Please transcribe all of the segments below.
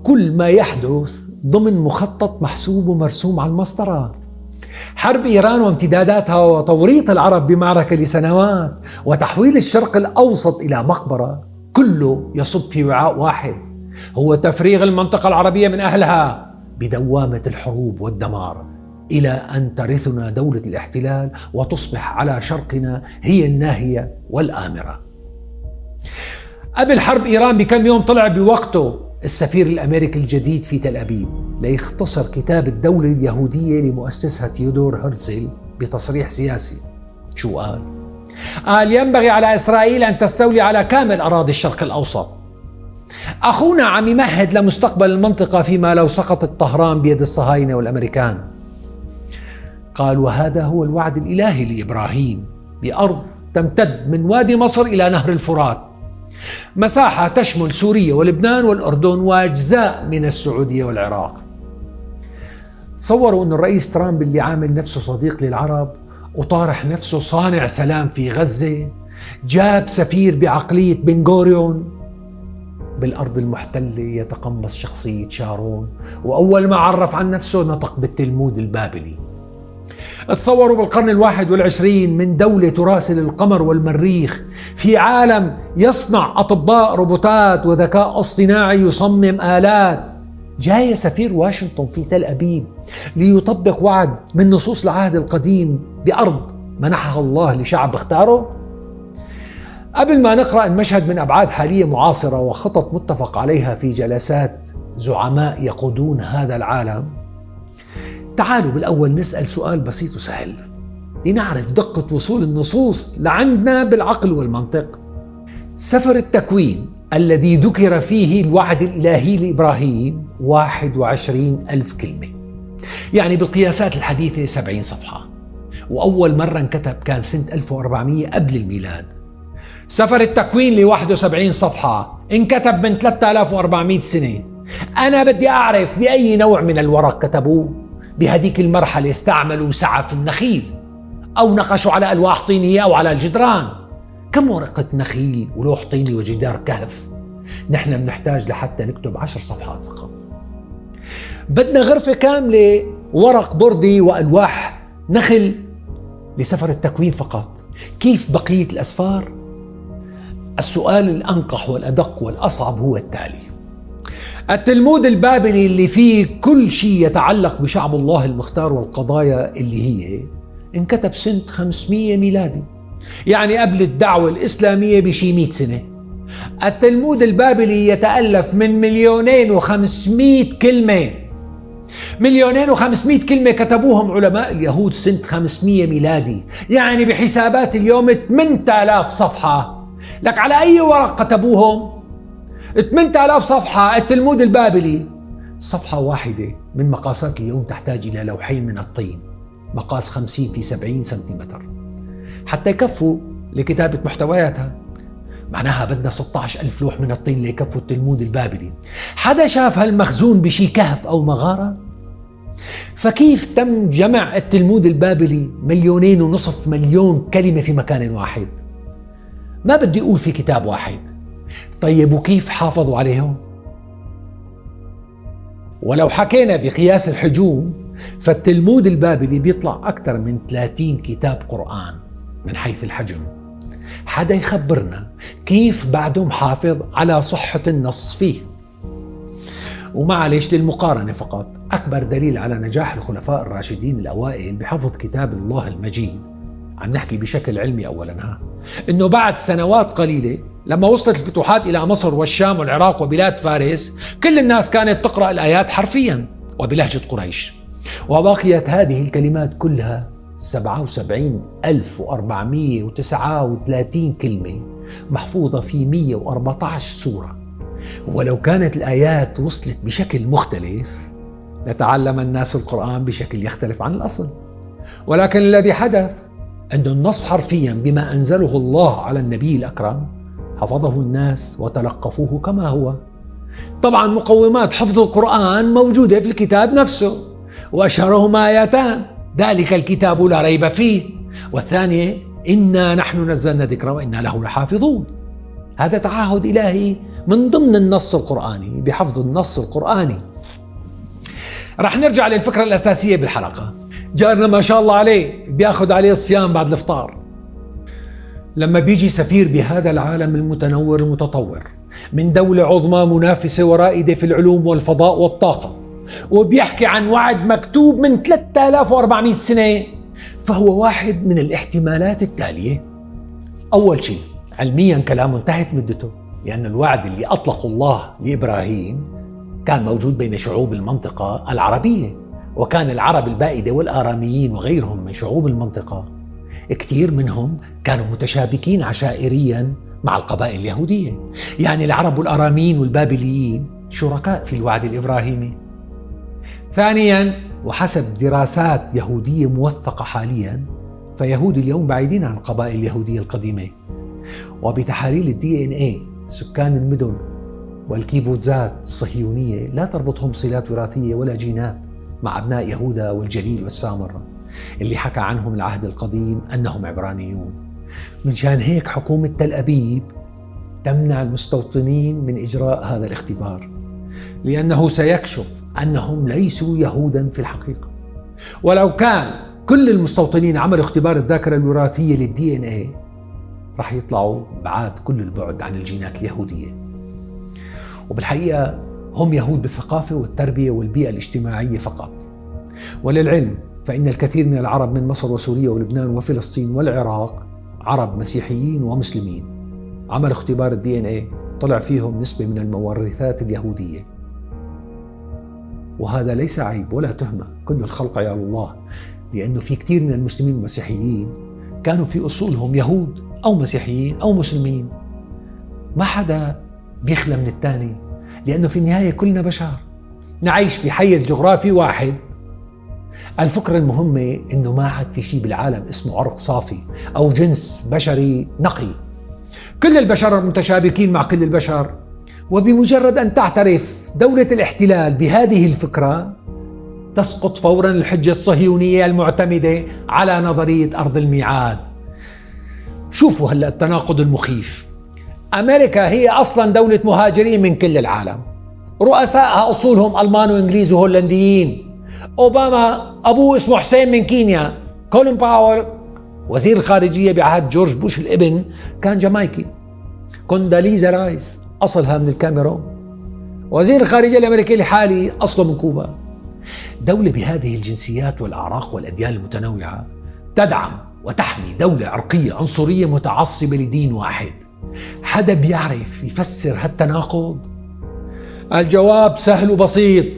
كل ما يحدث ضمن مخطط محسوب ومرسوم على المسطرة. حرب إيران وامتداداتها وتوريط العرب بمعركة لسنوات وتحويل الشرق الأوسط إلى مقبرة، كله يصب في وعاء واحد، هو تفريغ المنطقة العربية من أهلها بدوامة الحروب والدمار، إلى أن ترثنا دولة الاحتلال وتصبح على شرقنا هي الناهية والآمرة. قبل حرب إيران بكم يوم طلع بوقته السفير الأمريكي الجديد في تل أبيب ليختصر كتاب الدولة اليهودية لمؤسسها تيودور هرتزل بتصريح سياسي. شو قال؟ قال ينبغي على إسرائيل أن تستولي على كامل أراضي الشرق الأوسط. أخونا عم يمهد لمستقبل المنطقة فيما لو سقطت طهران بيد الصهاينة والأمريكان. قال وهذا هو الوعد الإلهي لإبراهيم بأرض تمتد من وادي مصر إلى نهر الفرات، مساحة تشمل سوريا ولبنان والأردن وأجزاء من السعودية والعراق. تصوروا أن الرئيس ترامب اللي عامل نفسه صديق للعرب وطارح نفسه صانع سلام في غزة جاب سفير بعقلية بن غوريون بالأرض المحتلة يتقمص شخصية شارون، وأول ما عرف عن نفسه نطق بالتلمود البابلي. تصوروا بالقرن 21 من دولة تراسل القمر والمريخ في عالم يصنع أطباء روبوتات وذكاء اصطناعي يصمم آلات، جاي سفير واشنطن في تل أبيب ليطبق وعد من نصوص العهد القديم بأرض منحها الله لشعب اختاره. قبل ما نقرأ المشهد من أبعاد حالية معاصرة وخطط متفق عليها في جلسات زعماء يقودون هذا العالم، تعالوا بالأول نسأل سؤال بسيط وسهل لنعرف دقة وصول النصوص لعندنا بالعقل والمنطق. سفر التكوين الذي ذكر فيه الوعد الإلهي لإبراهيم 21,000 كلمة، يعني بالقياسات الحديثة 70 صفحة، وأول مرة انكتب كان سنة 1400 قبل الميلاد. سفر التكوين ل 71 صفحة انكتب من 3400 سنة. أنا بدي أعرف بأي نوع من الورق كتبوه. بهديك المرحلة استعملوا سعف النخيل أو نقشوا على ألواح طينية أو على الجدران. كم ورقة نخيل ولوح طيني وجدار كهف؟ نحن بنحتاج لحتى نكتب 10 صفحات فقط. بدنا غرفة كاملة ورق بردي وألواح نخل لسفر التكوين فقط. كيف بقية الأسفار؟ السؤال الأنقح والأدق والأصعب هو التالي: التلمود البابلي اللي فيه كل شيء يتعلق بشعب الله المختار والقضايا اللي هي انكتب سنة 500 ميلادي، يعني قبل الدعوة الإسلامية بشي 100 سنة. التلمود البابلي يتألف من 2,500,000 كلمة. 2,500,000 كلمة كتبوهم علماء اليهود سنة 500 ميلادي، يعني بحسابات اليوم 8,000 صفحة. لك على أي ورق كتبوهم؟ 8,000 صفحة. التلمود البابلي صفحة واحدة من مقاسات اليوم تحتاج إلى لوحين من الطين، مقاس 50 في 70 سنتيمتر حتى يكفوا لكتابة محتوياتها. معناها بدنا 16,000 لوح من الطين ليكفوا التلمود البابلي. حدا شاف هالمخزون بشي كهف أو مغارة؟ فكيف تم جمع التلمود البابلي 2.5 مليون كلمة في مكان واحد؟ ما بدي أقول في كتاب واحد. طيب وكيف حافظوا عليهم؟ ولو حكينا بقياس الحجوم فالتلمود البابلي بيطلع أكثر من 30 كتاب قرآن من حيث الحجم. حدا يخبرنا كيف بعده محافظ على صحة النص فيه؟ ومعليش للمقارنة فقط، أكبر دليل على نجاح الخلفاء الراشدين الأوائل بحفظ كتاب الله المجيد، عم نحكي بشكل علمي أولا، إنه بعد سنوات قليلة لما وصلت الفتوحات إلى مصر والشام والعراق وبلاد فارس، كل الناس كانت تقرأ الآيات حرفيا وبلهجة قريش، وبقيت هذه الكلمات كلها 77,439 كلمة محفوظة في 114 سورة. ولو كانت الآيات وصلت بشكل مختلف لتعلم الناس القرآن بشكل يختلف عن الأصل. ولكن الذي حدث أن النص حرفيا بما أنزله الله على النبي الأكرم حفظه الناس وتلقفوه كما هو. طبعا مقومات حفظ القرآن موجودة في الكتاب نفسه، وأشهرهما آيتان: ذلك الكتاب لا ريب فيه، والثانية إنا نحن نزلنا ذكر وإنا له لحافظون. هذا تعهد إلهي من ضمن النص القرآني بحفظ النص القرآني. رح نرجع للفكرة الأساسية بالحلقة. جارنا ما شاء الله عليه بياخد عليه الصيام بعد الإفطار. لما بيجي سفير بهذا العالم المتنور المتطور من دولة عظمى منافسة ورائدة في العلوم والفضاء والطاقة، وبيحكي عن وعد مكتوب من 3400 سنة، فهو واحد من الاحتمالات التالية. أول شيء، علميا كلامه انتهت مدته، لأن الوعد اللي أطلقه الله لإبراهيم كان موجود بين شعوب المنطقة العربية، وكان العرب البائدة والآراميين وغيرهم من شعوب المنطقة كتير منهم كانوا متشابكين عشائريا مع القبائل اليهودية. يعني العرب والآراميين والبابليين شركاء في الوعد الإبراهيمي. ثانيا، وحسب دراسات يهودية موثقة حاليا، فيهود اليوم بعيدين عن القبائل اليهودية القديمة. وبتحاليل DNA سكان المدن والكيبوتزات الصهيونية لا تربطهم صلات وراثية ولا جينات مع أبناء يهوذا والجليل والسامرة اللي حكى عنهم العهد القديم أنهم عبرانيون. منشان هيك حكومة تل أبيب تمنع المستوطنين من إجراء هذا الاختبار، لأنه سيكشف أنهم ليسوا يهودا في الحقيقة. ولو كان كل المستوطنين عملوا اختبار الذاكرة الوراثية للDNA رح يطلعوا بعاد كل البعد عن الجينات اليهودية. وبالحقيقة هم يهود بالثقافة والتربية والبيئة الاجتماعية فقط. وللعلم فإن الكثير من العرب من مصر وسوريا ولبنان وفلسطين والعراق عرب مسيحيين ومسلمين عملوا اختبار DNA طلع فيهم نسبة من المورثات اليهودية. وهذا ليس عيب ولا تهمة، كل الخلق عيال الله، لأنه في كثير من المسلمين والمسيحيين كانوا في أصولهم يهود أو مسيحيين أو مسلمين. ما حدا بيخلى من الثاني، لأنه في النهاية كلنا بشر نعيش في حيز جغرافي واحد. الفكرة المهمة إنه ما عاد في شيء بالعالم اسمه عرق صافي أو جنس بشري نقي. كل البشر متشابكين مع كل البشر. وبمجرد أن تعترف دولة الاحتلال بهذه الفكرة تسقط فوراً الحجة الصهيونية المعتمدة على نظرية أرض الميعاد. شوفوا هلأ التناقض المخيف. أمريكا هي أصلاً دولة مهاجرين من كل العالم، رؤسائها أصولهم ألمان وإنجليز وهولنديين. أوباما أبوه اسمه حسين من كينيا. كولين باور وزير الخارجية بعهد جورج بوش الابن كان جامايكي. كونداليزا رايس أصلها من الكاميرون. وزير الخارجية الأمريكي الحالي أصله من كوبا. دولة بهذه الجنسيات والأعراق والأديان المتنوعة تدعم وتحمي دولة عرقية عنصرية متعصبة لدين واحد. حدا بيعرف يفسر هالتناقض؟ الجواب سهل وبسيط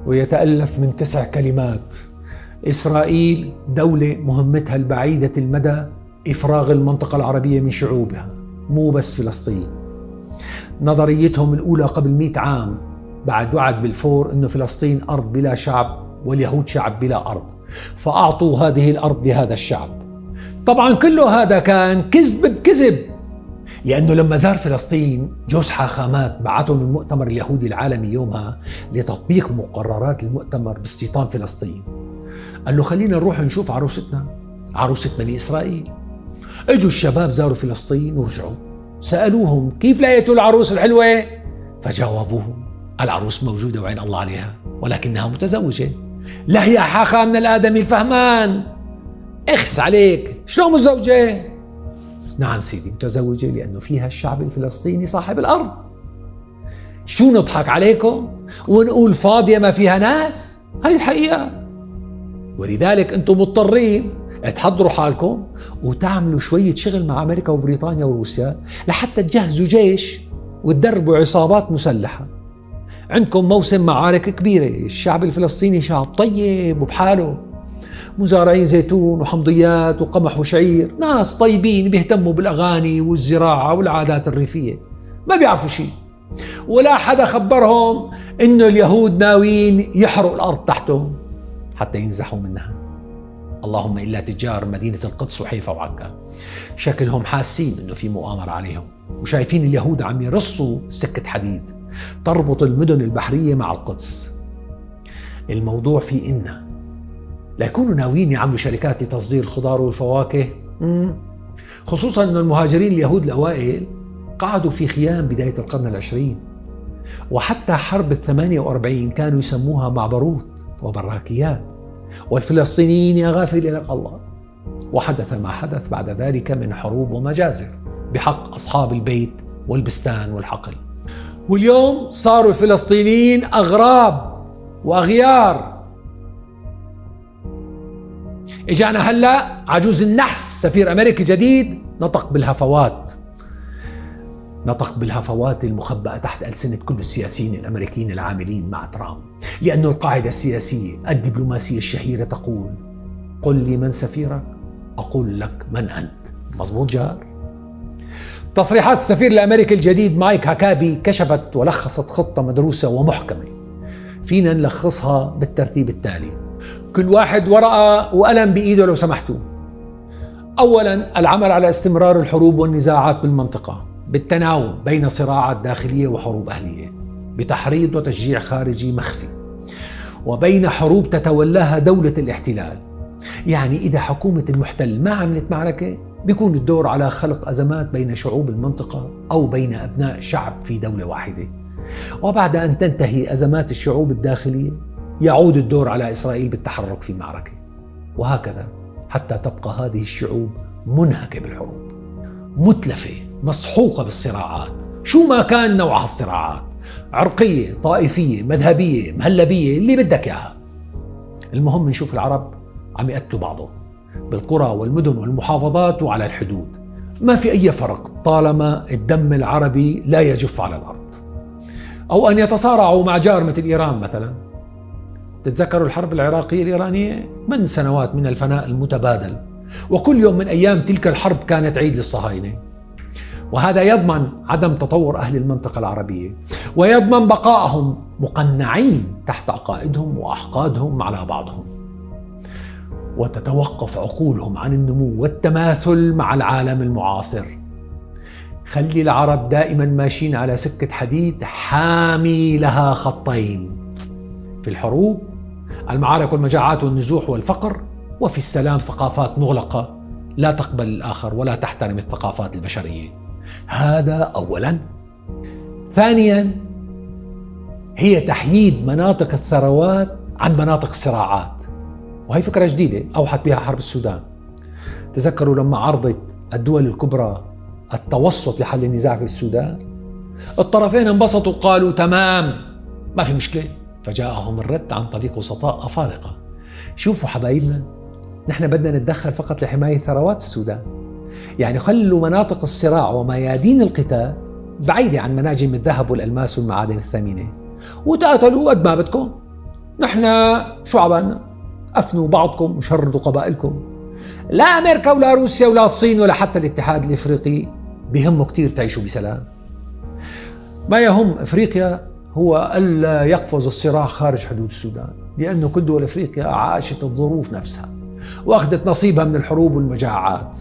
ويتألف من 9 كلمات. إسرائيل دولة مهمتها البعيدة المدى إفراغ المنطقة العربية من شعوبها، مو بس فلسطين. نظريتهم الأولى قبل 100 عام بعد وعد بلفور أنه فلسطين أرض بلا شعب واليهود شعب بلا أرض، فأعطوا هذه الأرض لهذا الشعب. طبعا كله هذا كان كذب بكذب، لأنه لما زار فلسطين جوز حاخامات بعثهم المؤتمر اليهودي العالمي يومها لتطبيق مقررات المؤتمر باستيطان فلسطين. قال له خلينا نروح نشوف عروستنا، عروسة بني إسرائيل. اجوا الشباب زاروا فلسطين ورجعوا سألوهم كيف لقيتوا العروس الحلوة؟ فجاوبوهم العروس موجودة وعين الله عليها ولكنها متزوجة. لا يا حاخا من الآدمي الفهمان، اخس عليك، شلون متزوجة؟ نعم سيدي متزوجة لأنه فيها الشعب الفلسطيني صاحب الأرض. شو نضحك عليكم ونقول فاضية ما فيها ناس؟ هاي الحقيقة. ولذلك أنتم مضطرين تحضروا حالكم وتعملوا شوية شغل مع أمريكا وبريطانيا وروسيا لحتى تجهزوا جيش وتدربوا عصابات مسلحة. عندكم موسم معارك كبيرة. الشعب الفلسطيني شعب طيب وبحاله، مزارعين زيتون وحمضيات وقمح وشعير، ناس طيبين بيهتموا بالأغاني والزراعة والعادات الريفية، ما بيعرفوا شيء. ولا حدا خبرهم إنه اليهود ناويين يحرقوا الأرض تحتهم حتى ينزحوا منها. اللهم إلا تجار مدينة القدس وحيفا وعكا شكلهم حاسين إنه في مؤامرة عليهم، وشايفين اليهود عم يرصوا سكة حديد تربط المدن البحرية مع القدس. الموضوع في إنه لا يكونوا ناويين يعملوا شركات لتصدير الخضار والفواكه، خصوصا أن المهاجرين اليهود الأوائل قعدوا في خيام بداية القرن العشرين، وحتى حرب 48 كانوا يسموها معبروت وبراكيات. والفلسطينيين يا غافل لك الله. وحدث ما حدث بعد ذلك من حروب ومجازر بحق أصحاب البيت والبستان والحقل. واليوم صاروا الفلسطينيين أغراب وأغيار. إجانا هلأ عجوز النحس سفير أمريكا الجديد نطق بالهفوات المخبأة تحت ألسنة كل السياسيين الأمريكيين العاملين مع ترامب، لأن القاعدة السياسية الدبلوماسية الشهيرة تقول: قل لي من سفيرك أقول لك من أنت. مظبوط جار؟ تصريحات السفير الأمريكي الجديد مايك هاكابي كشفت ولخصت خطة مدروسة ومحكمة. فينا نلخصها بالترتيب التالي، كل واحد ورقة وقلم بإيده لو سمحتوا. أولا، العمل على استمرار الحروب والنزاعات بالمنطقة بالتناوب بين صراعات داخلية وحروب أهلية، بتحريض وتشجيع خارجي مخفي، وبين حروب تتولاها دولة الاحتلال. يعني إذا حكومة المحتل ما عملت معركة، بيكون الدور على خلق أزمات بين شعوب المنطقة أو بين أبناء شعب في دولة واحدة. وبعد أن تنتهي أزمات الشعوب الداخلية، يعود الدور على إسرائيل بالتحرك في معركة، وهكذا حتى تبقى هذه الشعوب منهكة بالحروب، متلفة، مسحوقة بالصراعات، شو ما كان نوعها الصراعات، عرقية، طائفية، مذهبية، مهلبية، اللي بدك إياها. المهم نشوف العرب عم يقتلوا بعضهم بالقرى والمدن والمحافظات وعلى الحدود. ما في أي فرق طالما الدم العربي لا يجف على الأرض. أو أن يتصارعوا مع جار مثل إيران مثلا. تتذكروا الحرب العراقية الإيرانية؟ من سنوات من الفناء المتبادل، وكل يوم من أيام تلك الحرب كانت عيد للصهاينة. وهذا يضمن عدم تطور أهل المنطقة العربية، ويضمن بقائهم مقنعين تحت عقائدهم وأحقادهم على بعضهم، وتتوقف عقولهم عن النمو والتماثل مع العالم المعاصر. خلي العرب دائما ماشيين على سكة حديد حامي لها خطين: في الحروب المعارك والمجاعات والنزوح والفقر، وفي السلام ثقافات مغلقة لا تقبل الآخر ولا تحترم الثقافات البشرية. هذا أولا. ثانيا، هي تحييد مناطق الثروات عن مناطق الصراعات، وهي فكرة جديدة أوحت بها حرب السودان. تذكروا لما عرضت الدول الكبرى التوسط لحل النزاع في السودان، الطرفين انبسطوا وقالوا تمام ما في مشكلة، فجاءهم الرد عن طريق وسطاء أفارقة. شوفوا حبايبنا، نحن بدنا نتدخل فقط لحماية ثروات السودان، يعني خلوا مناطق الصراع وميادين القتال بعيدة عن مناجم الذهب والألماس والمعادن الثمينة، وتقاتلوا قد ما بدكم، نحن شو عبالنا؟ أفنوا بعضكم وشردوا قبائلكم. لا أمريكا ولا روسيا ولا الصين ولا حتى الاتحاد الإفريقي بيهمه كتير تعيشوا بسلام. ما يهم إفريقيا هو ألا يقفز الصراع خارج حدود السودان، لأنه كل دول إفريقيا عاشت الظروف نفسها وأخذت نصيبها من الحروب والمجاعات،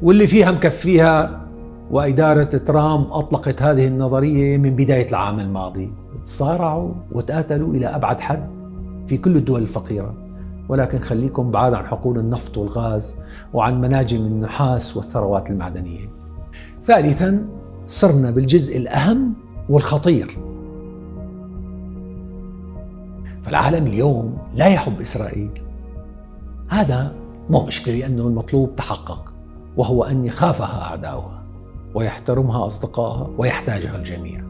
واللي فيها مكفيها. وإدارة ترامب أطلقت هذه النظرية من بداية العام الماضي. تصارعوا وتقاتلوا إلى أبعد حد في كل الدول الفقيرة، ولكن خليكم بعاد عن حقول النفط والغاز وعن مناجم النحاس والثروات المعدنية. ثالثا، صرنا بالجزء الأهم والخطير. فالعالم اليوم لا يحب إسرائيل. هذا مو مشكلة، لأنه المطلوب تحقق، وهو أن يخافها أعداؤها ويحترمها أصدقائها ويحتاجها الجميع.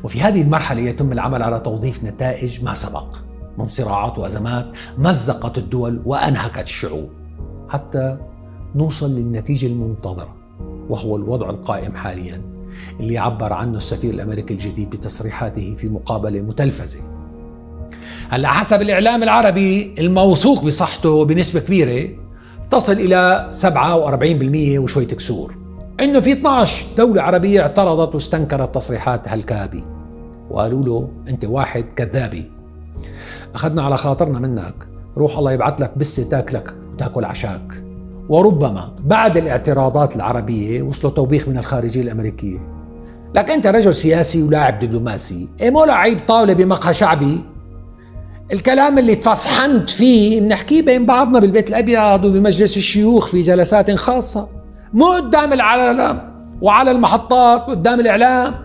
وفي هذه المرحلة يتم العمل على توظيف نتائج ما سبق من صراعات وأزمات مزقت الدول وأنهكت الشعوب، حتى نوصل للنتيجة المنتظرة، وهو الوضع القائم حاليا اللي عبر عنه السفير الأمريكي الجديد بتصريحاته في مقابلة متلفزة. هلا حسب الإعلام العربي الموثوق بصحته بنسبة كبيرة تصل إلى 47% وشوية كسور، إنه في 12 دولة عربية اعترضت واستنكرت تصريحات هالكابي، وقالوا له أنت واحد كذابي، أخذنا على خاطرنا منك، روح الله يبعث لك بسة تاكلك وتاكل عشاك. وربما بعد الاعتراضات العربية وصلوا توبيخ من الخارجية الأمريكية. لكن أنت رجل سياسي ولاعب دبلوماسي، مو لعيب طاولة بمقهى شعبي. الكلام اللي تفصحنت فيه بنحكيه بين بعضنا بالبيت الأبيض وبمجلس الشيوخ في جلسات خاصة، مو قدام العالم. وعلى المحطات قدام الإعلام.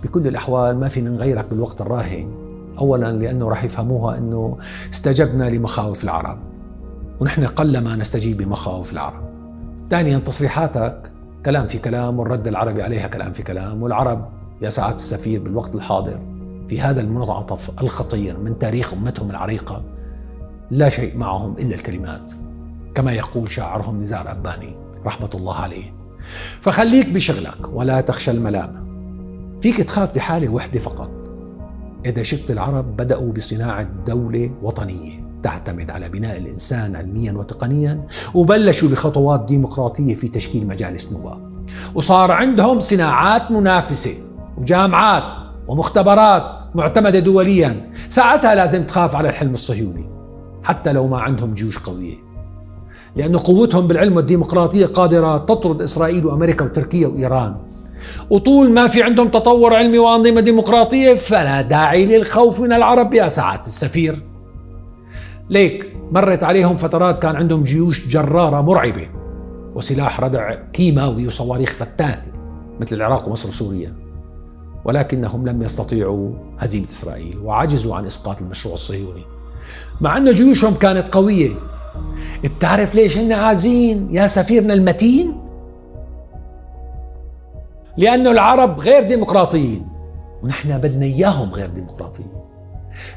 بكل الأحوال ما فينا نغيرك بالوقت الراهن، أولا لأنه راح يفهموها أنه استجبنا لمخاوف العرب، ونحن قلما نستجيب لمخاوف العرب. ثانيا تصريحاتك كلام في كلام، والرد العربي عليها كلام في كلام، والعرب يا سعادة السفير بالوقت الحاضر في هذا المنعطف الخطير من تاريخ أمتهم العريقة لا شيء معهم إلا الكلمات، كما يقول شاعرهم نزار أباني رحمة الله عليه. فخليك بشغلك ولا تخشى الملامة. فيك تخاف في حالة وحدة فقط، إذا شفت العرب بدأوا بصناعة دولة وطنية تعتمد على بناء الإنسان علميا وتقنيا، وبلشوا بخطوات ديمقراطية في تشكيل مجالس نواب، وصار عندهم صناعات منافسة وجامعات ومختبرات معتمدة دوليا. ساعتها لازم تخاف على الحلم الصهيوني حتى لو ما عندهم جيوش قوية، لأن قوتهم بالعلم والديمقراطية قادرة تطرد إسرائيل وأمريكا وتركيا وإيران. وطول ما في عندهم تطور علمي وأنظمة ديمقراطية فلا داعي للخوف من العرب يا سعادة السفير. ليك مرت عليهم فترات كان عندهم جيوش جرارة مرعبة وسلاح ردع كيماوي وصواريخ فتاكة مثل العراق ومصر وسوريا، ولكنهم لم يستطيعوا هزيمة إسرائيل وعجزوا عن إسقاط المشروع الصهيوني مع أن جيوشهم كانت قوية. بتعرف ليش هن عازين يا سفيرنا المتين؟ لأنه العرب غير ديمقراطيين ونحن بدنا إياهم غير ديمقراطيين.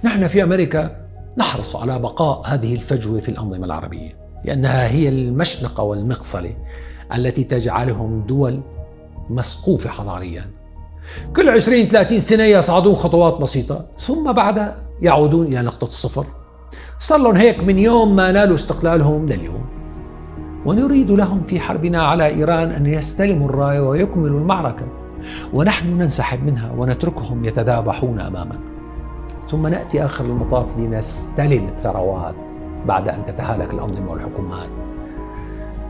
نحن في أمريكا نحرص على بقاء هذه الفجوة في الأنظمة العربية، لأنها هي المشنقة والمقصلة التي تجعلهم دول مسقوفة حضاريا. كل 20-30 سنة يصعدون خطوات بسيطة ثم بعدها يعودون إلى نقطة الصفر. صار لهم هيك من يوم ما نالوا استقلالهم لليوم، ونريد لهم في حربنا على إيران أن يستلموا الراية ويكملوا المعركة، ونحن ننسحب منها ونتركهم يتذابحون أمامنا، ثم نأتي آخر المطاف لنستلم الثروات بعد أن تتهالك الأنظمة والحكومات.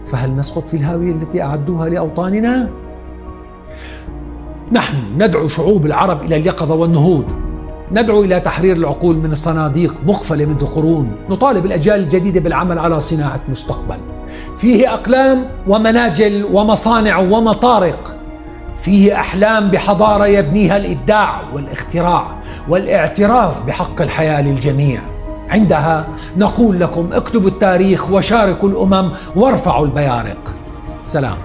فهل نسقط في الهاوية التي أعدوها لأوطاننا؟ نحن ندعو شعوب العرب إلى اليقظة والنهوض، ندعو إلى تحرير العقول من الصناديق مقفلة منذ قرون، نطالب الأجيال الجديدة بالعمل على صناعة مستقبل فيه أقلام ومناجل ومصانع ومطارق، فيه أحلام بحضارة يبنيها الإبداع والاختراع والاعتراف بحق الحياة للجميع. عندها نقول لكم اكتبوا التاريخ وشاركوا الأمم وارفعوا البيارق. سلام.